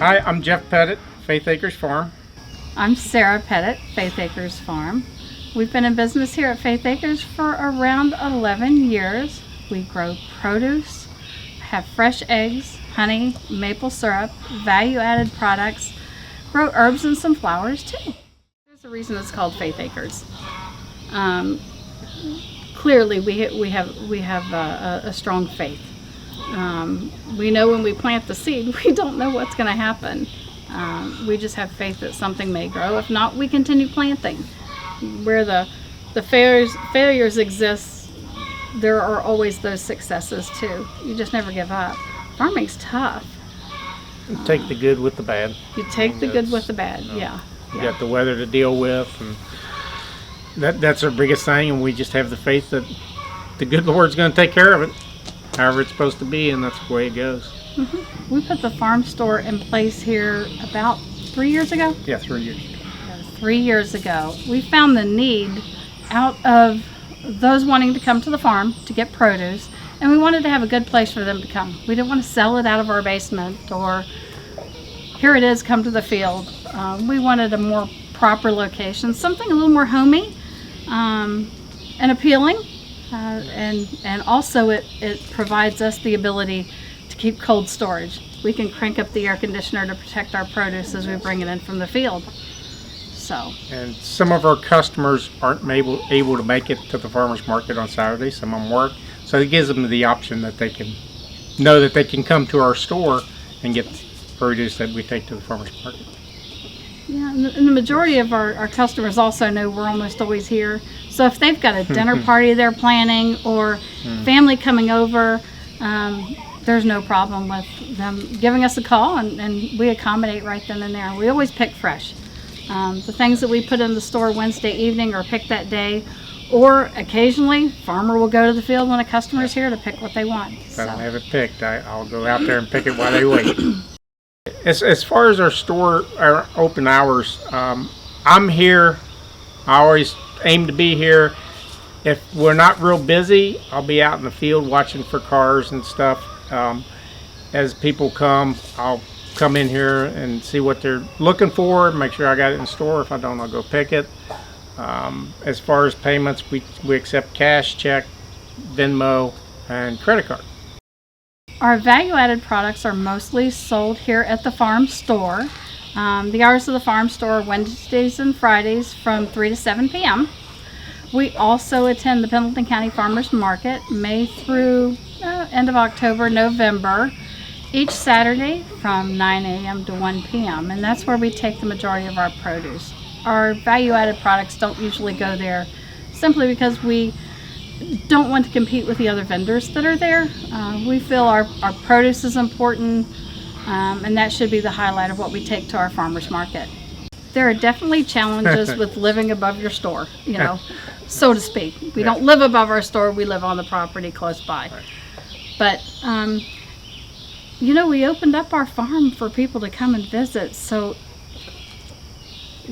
Hi, I'm Jeff Pettit, Faith Acres Farm. I'm Sara Pettit, Faith Acres Farm. We've been in business here at Faith Acres for around 11 years. We grow produce, have fresh eggs, honey, maple syrup, value-added products, grow herbs and some flowers too. There's a reason it's called Faith Acres. Clearly, we have a strong faith. We know when we plant the seed, we don't know what's going to happen. We just have faith that something may grow. If not, we continue planting. Where the failures exist, there are always those successes too. You just never give up. Farming's tough. You take the good with the bad. You take the good with the bad, yeah. You got the weather to deal with, and that's our biggest thing, and we just have the faith that the good Lord's going to take care of it, however it's supposed to be, and that's the way it goes. Mm-hmm. We put the farm store in place here about 3 years ago. Yeah, 3 years ago. 3 years ago. We found the need out of those wanting to come to the farm to get produce, and we wanted to have a good place for them to come. We didn't want to sell it out of our basement or here it is, come to the field. We wanted a more proper location, something a little more homey and appealing, and also it provides us the ability to keep cold storage. We can crank up the air conditioner to protect our produce as we bring it in from the field. So. And some of our customers aren't able to make it to the farmers market on Saturday. Some of them work, so it gives them the option that they can know that they can come to our store and get produce that we take to the farmers market. Yeah, and the majority of our customers also know we're almost always here. So if they've got a dinner party they're planning or family coming over, there's no problem with them giving us a call, and we accommodate right then and there. We always pick fresh. The things that we put in the store Wednesday evening are picked that day, or occasionally farmer will go to the field when a customer's here to pick what they want. If I don't have it picked, I'll go out there and pick it while they wait. As far as our store, our open hours, I'm here. I always aim to be here. If we're not real busy, I'll be out in the field watching for cars and stuff. As people come, I'll come in here and see what they're looking for, make sure I got it in store. If I don't, I'll go pick it. As far as payments, we accept cash, check, Venmo, and credit card. Our value-added products are mostly sold here at the farm store. The hours of the farm store are Wednesdays and Fridays from 3 to 7 p.m. We also attend the Pendleton County Farmers Market May through end of October, November, each Saturday from 9 a.m. to 1 p.m. and that's where we take the majority of our produce. Our value-added products don't usually go there simply because we don't want to compete with the other vendors that are there. We feel our produce is important, and that should be the highlight of what we take to our farmers market. There are definitely challenges with living above your store, so to speak. We don't live above our store, we live on the property close by. But we opened up our farm for people to come and visit, so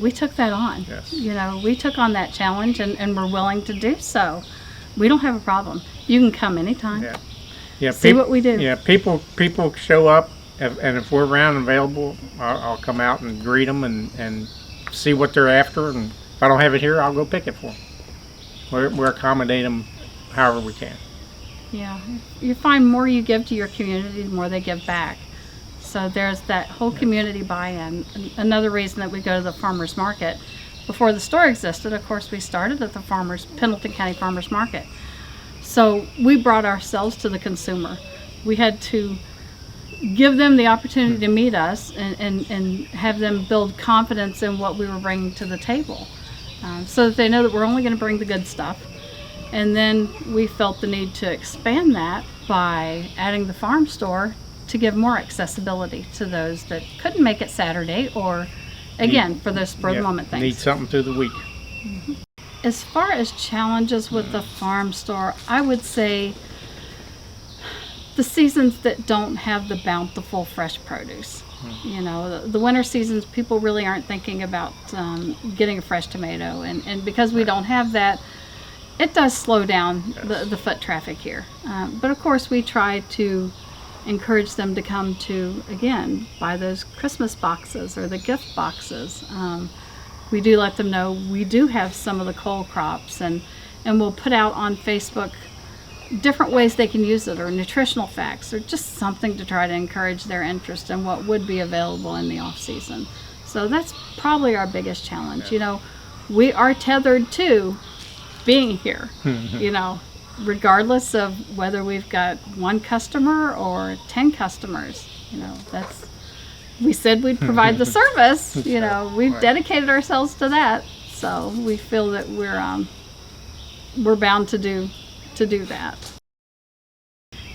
we took that on. Yes. We took on that challenge and we're willing to do so. We don't have a problem. You can come anytime. Yeah. See what we do. Yeah, people show up, and if we're around and available, I'll come out and greet them and see what they're after. And if I don't have it here, I'll go pick it for them. We accommodate them however we can. Yeah, you find more you give to your community, the more they give back. So there's that whole community buy-in. Another reason that we go to the farmers market. Before the store existed, of course, we started at the Pendleton County Farmers Market. So we brought ourselves to the consumer. We had to give them the opportunity to meet us and have them build confidence in what we were bringing to the table, so that they know that we're only going to bring the good stuff. And then we felt the need to expand that by adding the farm store to give more accessibility to those that couldn't make it Saturday or, again, for those spur of the moment things. Need something through the week. Mm-hmm. As far as challenges with the farm store, I would say the seasons that don't have the bountiful fresh produce. The winter seasons, people really aren't thinking about getting a fresh tomato, and because we don't have that, it does slow down the foot traffic here. But of course we try to encourage them to come to, again, buy those Christmas boxes or the gift boxes. We do let them know we do have some of the cole crops, and we'll put out on Facebook different ways they can use it, or nutritional facts, or just something to try to encourage their interest in what would be available in the off season. So that's probably our biggest challenge. You know, we are tethered to being here, you know, regardless of whether we've got one customer or 10 customers. You know, we said we'd provide the service, you know, we've dedicated ourselves to that. So we feel that we're bound to do that.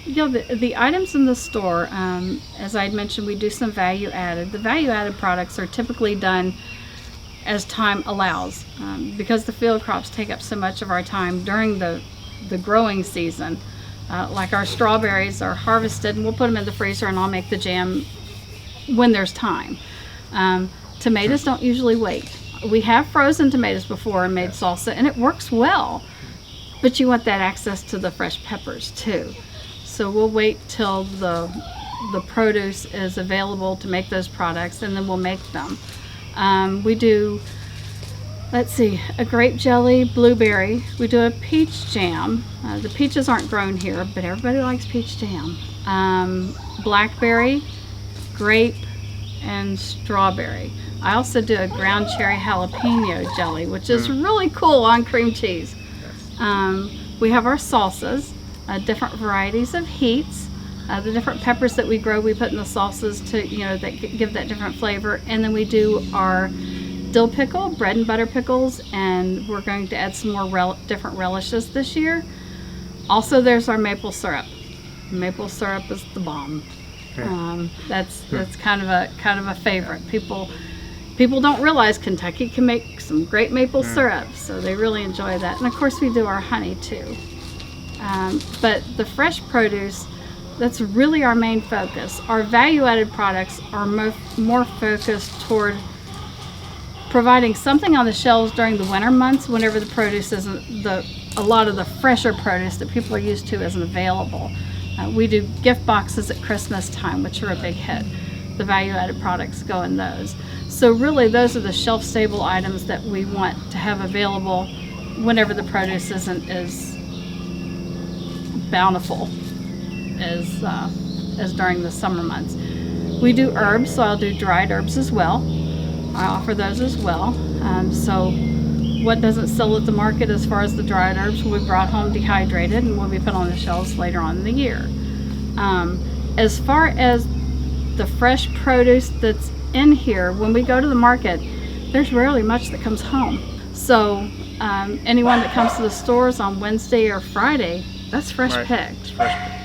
You know, the items in the store, as I'd mentioned, we do some value added. The value added products are typically done as time allows, because the field crops take up so much of our time during the growing season. Like our strawberries are harvested and we'll put them in the freezer, and I'll make the jam when there's time. Tomatoes don't usually wait. We have frozen tomatoes before and made salsa, and it works well. But you want that access to the fresh peppers too. So we'll wait till the produce is available to make those products, and then we'll make them. We do, let's see, a grape jelly, blueberry. We do a peach jam. The peaches aren't grown here, but everybody likes peach jam. Blackberry, grape, and strawberry. I also do a ground cherry jalapeno jelly, which is really cool on cream cheese. We have our salsas, different varieties of heats. The different peppers that we grow, we put in the salsas to, you know, that give that different flavor. And then we do our dill pickle, bread and butter pickles, and we're going to add some more different relishes this year. Also, there's our maple syrup. Maple syrup is the bomb. That's kind of a favorite. People don't realize Kentucky can make some great maple syrup, so they really enjoy that. And of course, we do our honey too. But the fresh produce, that's really our main focus. Our value-added products are more focused toward providing something on the shelves during the winter months, whenever the produce isn't, a lot of the fresher produce that people are used to isn't available. We do gift boxes at Christmas time, which are a big hit. The value-added products go in those. So really, those are the shelf-stable items that we want to have available whenever the produce isn't as bountiful as during the summer months. We do herbs, so I'll do dried herbs as well. I offer those as well. So what doesn't sell at the market as far as the dried herbs will be brought home dehydrated and will be put on the shelves later on in the year. As far as the fresh produce that's in here, when we go to the market, there's rarely much that comes home. So anyone that comes to the stores on Wednesday or Friday, that's fresh picked.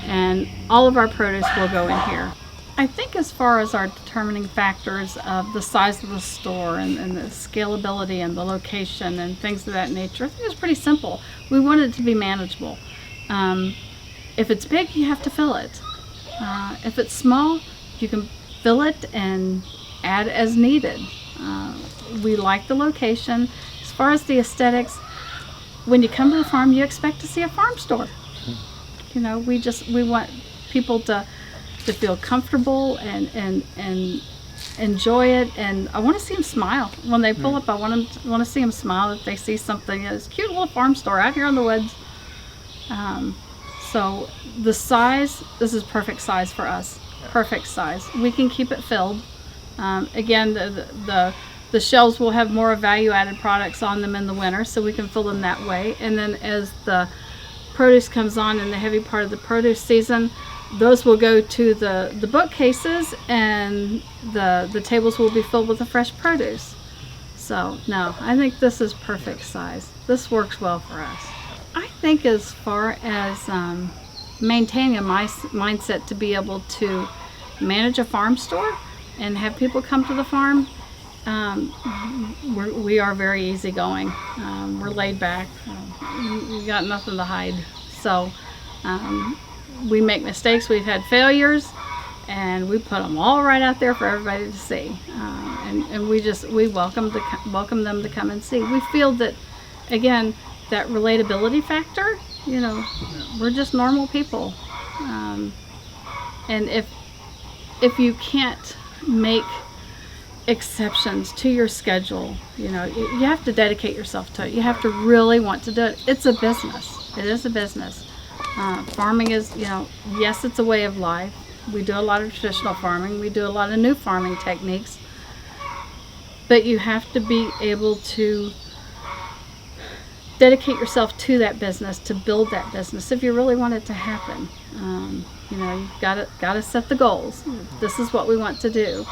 And all of our produce will go in here. I think as far as our determining factors of the size of the store and the scalability and the location and things of that nature, I think it's pretty simple. We want it to be manageable. If it's big, you have to fill it. If it's small, you can fill it and add as needed. We like the location. As far as the aesthetics, when you come to the farm, you expect to see a farm store. You know, we want people to feel comfortable and enjoy it, and I want to see them smile when they pull up. I want to see them smile if they see something. It's a cute little farm store out here in the woods. So the size, this is perfect size for us. Perfect size. We can keep it filled. Again, the shelves will have more value-added products on them in the winter, so we can fill them that way. And then as the produce comes on in the heavy part of the produce season, those will go to the bookcases, and the tables will be filled with the fresh produce. So no, I think this is perfect size. This works well for us. I think as far as maintaining a mindset to be able to manage a farm store and have people come to the farm, we are very easygoing. We're laid back. We got nothing to hide. So we make mistakes. We've had failures, and we put them all right out there for everybody to see. And we welcome them to come and see. We feel that, again, that relatability factor. You know, we're just normal people. And if you can't make exceptions to your schedule, you have to dedicate yourself to it. You have to really want to do it. It's a business. It is a business. Farming is, yes, it's a way of life. We do a lot of traditional farming. We do a lot of new farming techniques. But you have to be able to dedicate yourself to that business, to build that business, if you really want it to happen. You've got to set the goals. This is what we want to do.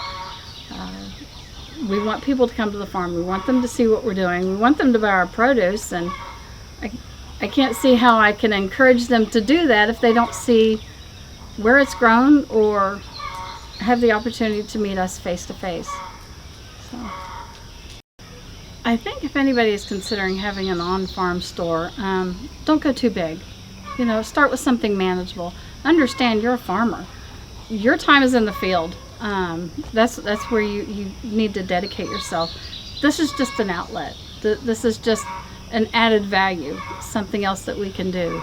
We want people to come to the farm. We want them to see what we're doing. We want them to buy our produce, and I can't see how I can encourage them to do that if they don't see where it's grown or have the opportunity to meet us face to face. So I think if anybody is considering having an on-farm store, don't go too big. Start with something manageable. Understand you're a farmer. Your time is in the field. That's where you need to dedicate yourself. This is just an outlet. This is just an added value, something else that we can do.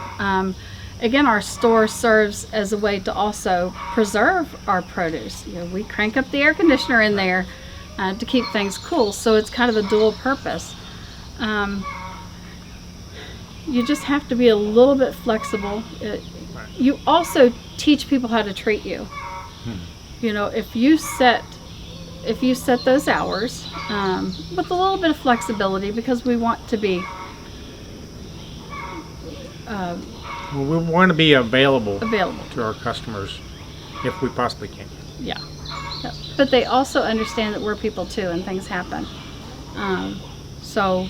Again, our store serves as a way to also preserve our produce. We crank up the air conditioner in there to keep things cool, so it's kind of a dual purpose. You just have to be a little bit flexible. You also teach people how to treat you. If you set those hours with a little bit of flexibility, because we want to be we want to be available available to our customers if we possibly can. Yeah. But they also understand that we're people too, and things happen. So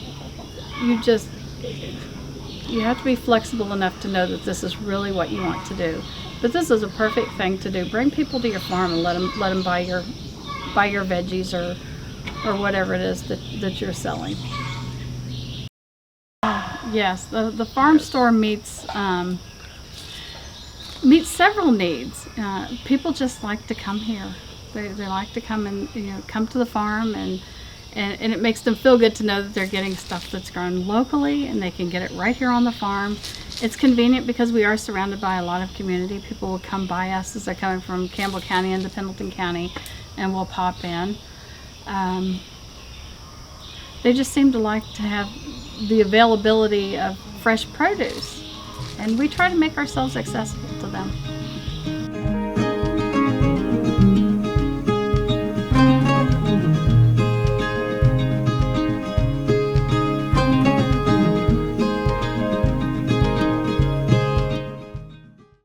you have to be flexible enough to know that this is really what you want to do. But this is a perfect thing to do. Bring people to your farm and let them buy your veggies or whatever it is that you're selling. Yes, the farm store meets several needs. People just like to come here. They like to come and come to the farm, and it makes them feel good to know that they're getting stuff that's grown locally, and they can get it right here on the farm. It's convenient because we are surrounded by a lot of community. People will come by us as they're coming from Campbell County into Pendleton County, and we'll pop in. They just seem to like to have the availability of fresh produce, and we try to make ourselves accessible to them.